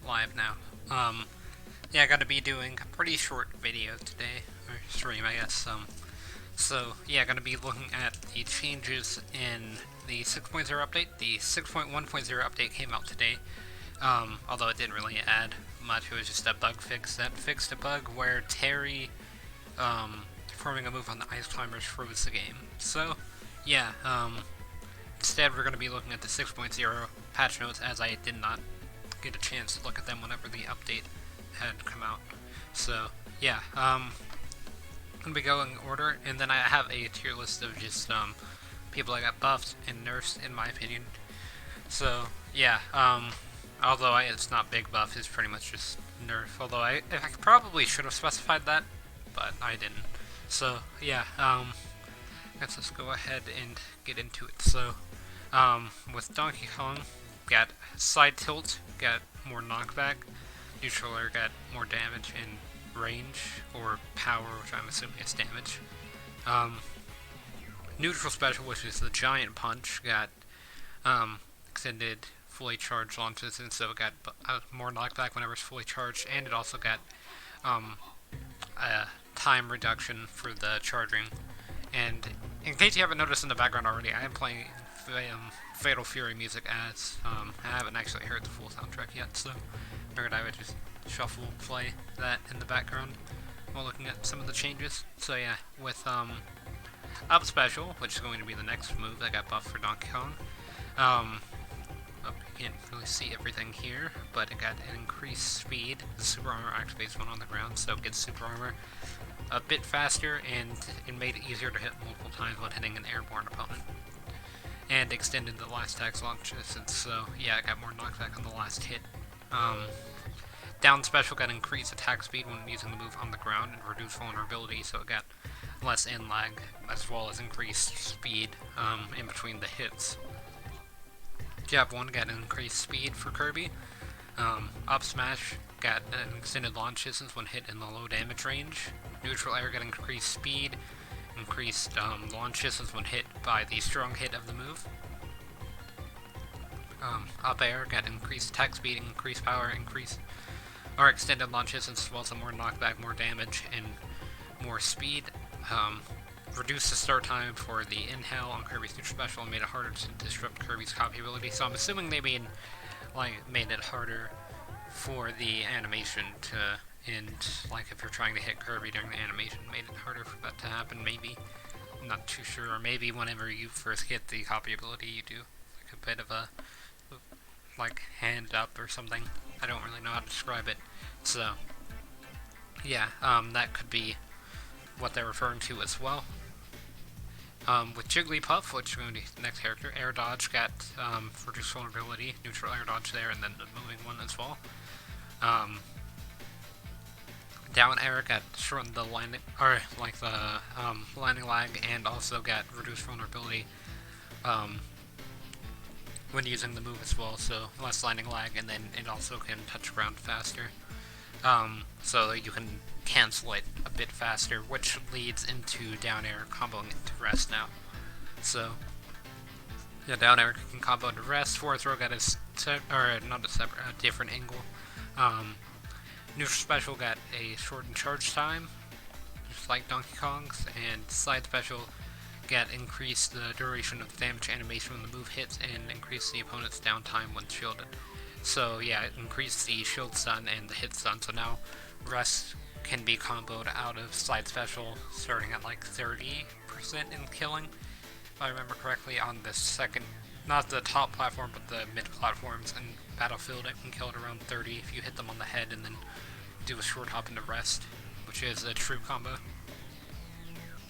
live now. Yeah, I gotta be doing a pretty short video today, or stream, I guess. So yeah, gonna be looking at the changes in the 6.0 update. The 6.1.0 update came out today. Although it didn't really add much, it was just a bug fix that fixed a bug where Terry, performing a move on the Ice Climbers froze the game. So, yeah, instead we're going to be looking at the 6.0 patch notes, as I did not get a chance to look at them whenever the update had come out. So, yeah, I'm going to be going in order, and then I have a tier list of just, people that got buffed and nerfed, in my opinion. So, yeah, although it's not big buff, it's pretty much just nerf, although I probably should have specified that, but I didn't. So, yeah, let's go ahead and get into it. So, with Donkey Kong, got side tilt, got more knockback, neutral air got more damage and range, or power, which I'm assuming is damage. Neutral special, which is the giant punch, got extended fully charged launches, and so it got more knockback whenever it's fully charged, and it also got a time reduction for the charging. And in case you haven't noticed in the background already, I am playing Fatal Fury music, as I haven't actually heard the full soundtrack yet, so I figured I would just shuffle play that in the background while looking at some of the changes. So yeah, with up special, which is going to be the next move that got buffed for Donkey Kong. You can't really see everything here, but it got an increased speed. The super armor activates when on the ground, so it gets super armor a bit faster, and it made it easier to hit multiple times when hitting an airborne opponent. And extended the last attack's launch distance, so yeah, it got more knockback on the last hit. Down special got increased attack speed when using the move on the ground, and reduced vulnerability, so it got less in lag, as well as increased speed in between the hits. Jab 1 got an increased speed for Kirby. Up smash got an extended launch distance when hit in the low damage range. Neutral air got increased speed, increased launch distance when hit by the strong hit of the move. Up air got increased attack speed, increased power, extended launch distance, as well as some more knockback, more damage, and more speed. Reduced the start time for the inhale on Kirby's neutral special and made it harder to disrupt Kirby's copy ability. So I'm assuming they made it harder for the animation to end. Like if you're trying to hit Kirby during the animation, made it harder for that to happen. Maybe, I'm not too sure. Or maybe whenever you first get the copy ability, you do like a bit of a hand up or something. I don't really know how to describe it. So yeah, that could be what they're referring to as well. With Jigglypuff, which is going to be the next character, air dodge got reduced vulnerability, neutral air dodge there, and then the moving one as well. Down air got shortened the landing, landing lag, and also got reduced vulnerability when using the move as well, so less landing lag, and then it also can touch ground faster. So you can cancel it a bit faster, which leads into down air comboing into rest now. So yeah, down air can combo into rest. Forward throw got a different angle. Neutral special got a shortened charge time, just like Donkey Kong's, and side special got increased the duration of the damage animation when the move hits, and increased the opponent's downtime when shielded. So yeah, it increased the shield stun and the hit stun, so now rest can be comboed out of side special starting at like 30% in killing, if I remember correctly, on the second, not the top platform, but the mid platforms in Battlefield. It can kill it around 30 if you hit them on the head and then do a short hop into rest, which is a true combo.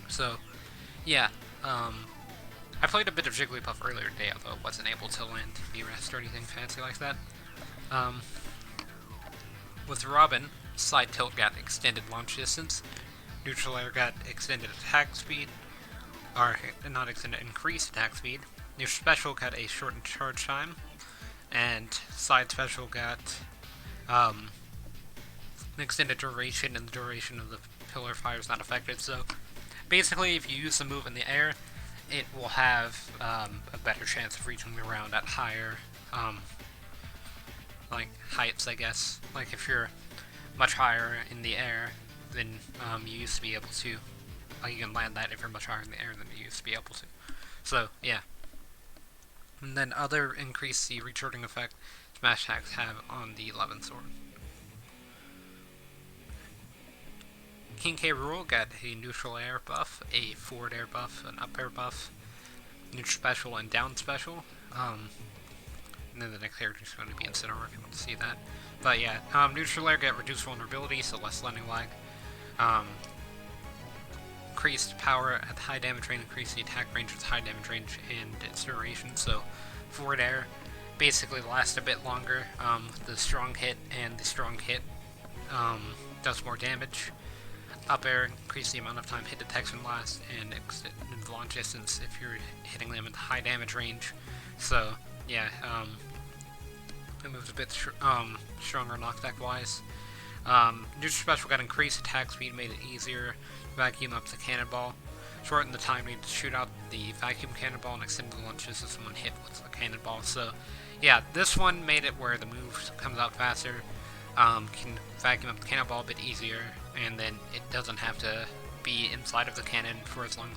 So yeah, I played a bit of Jigglypuff earlier today, although I wasn't able to land V-Rest or anything fancy like that. With Robin, side tilt got extended launch distance, neutral air got extended attack speed, or not extended, increased attack speed, neutral special got a shortened charge time, and side special got an extended duration, and the duration of the pillar fire is not affected. So basically, if you use the move in the air, it will have a better chance of reaching the ground at higher like, heights, I guess. Like, if you're much higher in the air than you used to be able to. Like, you can land that if you're much higher in the air than you used to be able to. So, yeah. And then other increase the recharging effect smash attacks have on the 11th sword. King K. Rool got a neutral air buff, a forward air buff, an up air buff, neutral special, and down special. And then the next character is going to be Incineroar if you want to see that. But yeah, neutral air got reduced vulnerability, so less landing lag. Increased power at the high damage range, increased the attack range with high damage range and its duration. So forward air basically lasts a bit longer. The strong hit and the strong hit does more damage. Up air increase the amount of time hit detection lasts and extend the launch distance if you're hitting them in the high damage range. So yeah, it moves a bit stronger knockback wise. Neutral special got increased attack speed, made it easier to vacuum up the cannonball, shortened the time needed to shoot out the vacuum cannonball, and extended the launch distance when hit with the cannonball. So yeah, this one made it where the move comes out faster, can vacuum up the cannonball a bit easier, and then it doesn't have to be inside of the cannon for as long.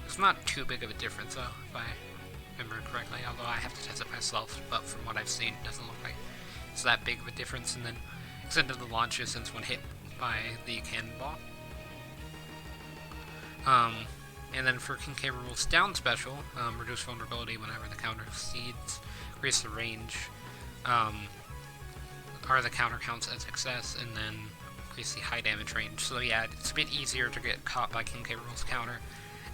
It's not too big of a difference though, if I remember correctly, although I have to test it myself, but from what I've seen, it doesn't look like it's that big of a difference. And then extended the launch distance when hit by the cannonball. And then for King K. Rool's down special, reduce vulnerability whenever the counter exceeds, increase the range, or the counter counts as success, and then increase the high damage range. So yeah, it's a bit easier to get caught by King K. Rool's counter,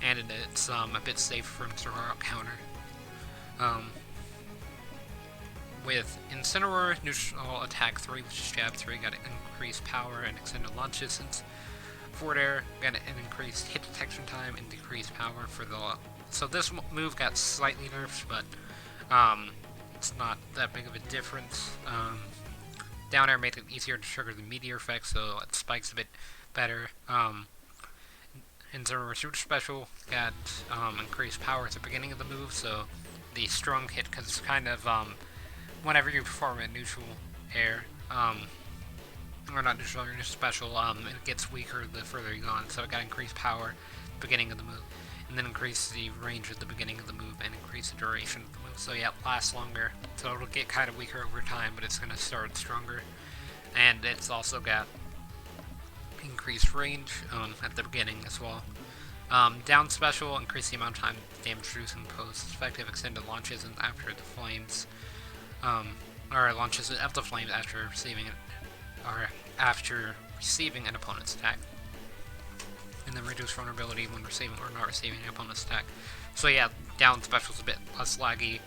and it's a bit safer for him to throw out counter. With Incineroar, neutral attack 3, which is jab 3, got increased power and extended launch distance. Forward air got an increased hit detection time and decreased power for the. So this move got slightly nerfed, but it's not that big of a difference. Down air made it easier to trigger the meteor effect, so it spikes a bit better. Incineroar's super special got increased power at the beginning of the move, so the strong hit, because it's kind of whenever you perform a neutral air, or not neutral air, just special, it gets weaker the further you go on, so it got increased power at the beginning of the move, and then increase the range at the beginning of the move, and increase the duration of the move, so yeah, it lasts longer, so it'll get kind of weaker over time, but it's going to start stronger, and it's also got increased range at the beginning as well. Down special, increase the amount of time damage reducing post-effective extended launches and after the flames, or launches of the flames after receiving it, or after receiving an opponent's attack. And then reduce vulnerability when receiving or not receiving an opponent's attack. So yeah, down special is a bit less laggy,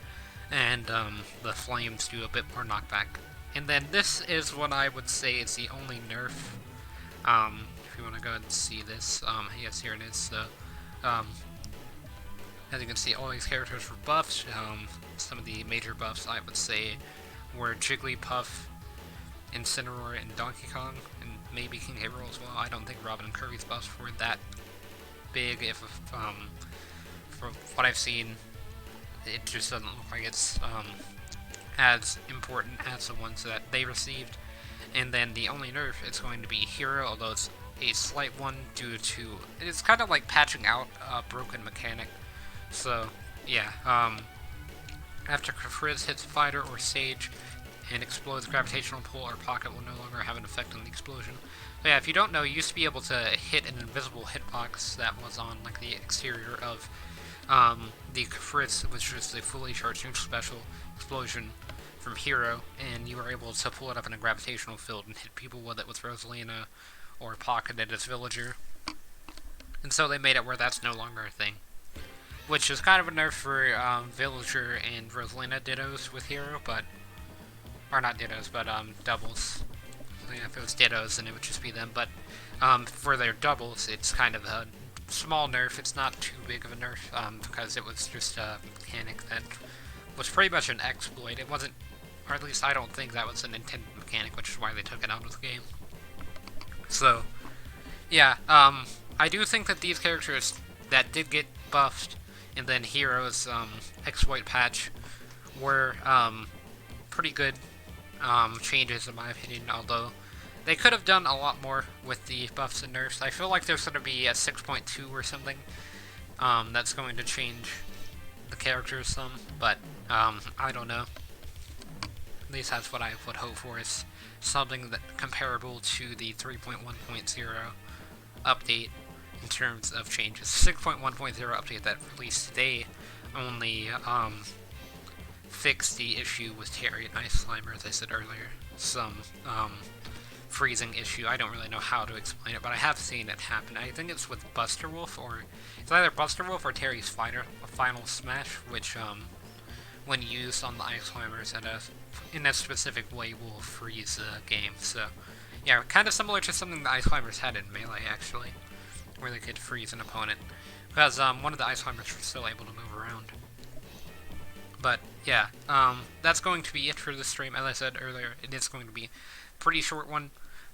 and the flames do a bit more knockback. And then this is what I would say is the only nerf. If you want to go ahead and see this, yes, here it is. So, as you can see, all these characters were buffed. Some of the major buffs, I would say, were Jigglypuff, Incineroar, and Donkey Kong, and maybe King K. Rool as well. I don't think Robin and Kirby's buffs were that big. From what I've seen, it just doesn't look like it's as important as the ones that they received. And then the only nerf is going to be Hero, although it's a slight one due to, it's kind of like patching out a broken mechanic. So yeah, after Frizz hits a fighter or stage and explodes, gravitational pull or pocket will no longer have an effect on the explosion. So yeah, if you don't know, you used to be able to hit an invisible hitbox that was on like the exterior of the Frizz, which was the fully charged neutral special explosion from Hero, and you were able to pull it up in a gravitational field and hit people with it with Rosalina or pocket it as Villager. And so they made it where that's no longer a thing, which is kind of a nerf for Villager and Rosalina dittos with Hero, but, or not dittos, but doubles. Yeah, if it was dittos, then it would just be them, but for their doubles, it's kind of a small nerf. It's not too big of a nerf, because it was just a mechanic that was pretty much an exploit. It wasn't, or at least I don't think that was an intended mechanic, which is why they took it out of the game. So, yeah, I do think that these characters that did get buffed, and then Hero's exploit patch, were pretty good changes in my opinion, although they could have done a lot more with the buffs and nerfs. I feel like there's going to be a 6.2 or something that's going to change the characters some, but I don't know. At least that's what I would hope for, is something that comparable to the 3.1.0 update in terms of changes. 6.1.0 update that released today only fixed the issue with Terry and Ice Slimer, as I said earlier. Some freezing issue. I don't really know how to explain it, but I have seen it happen. I think it's with Buster Wolf, or it's either Buster Wolf or Terry's final smash, which when used on the Ice Climbers in a specific way will freeze the game. So yeah, kind of similar to something the Ice Climbers had in Melee, actually, where they could freeze an opponent, because one of the Ice Climbers was still able to move around. But yeah, that's going to be it for this stream. As I said earlier, it is going to be a pretty short one.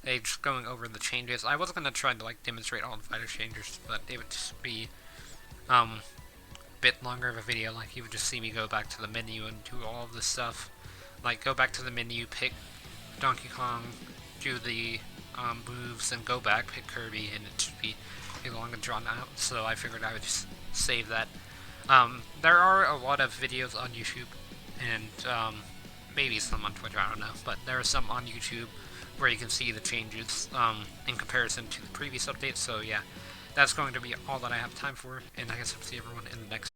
Just going over the changes. I was gonna try to like demonstrate all the fighter changes, but it would just be a bit longer of a video. Like you would just see me go back to the menu and do all of this stuff. Like go back to the menu, pick Donkey Kong, do the moves, and go back, pick Kirby, and it should be long and drawn out. So I figured I would just save that. There are a lot of videos on YouTube, and maybe some on Twitter, I don't know, but there are some on YouTube where you can see the changes in comparison to the previous updates. So yeah, that's going to be all that I have time for, and I guess I'll see everyone in the next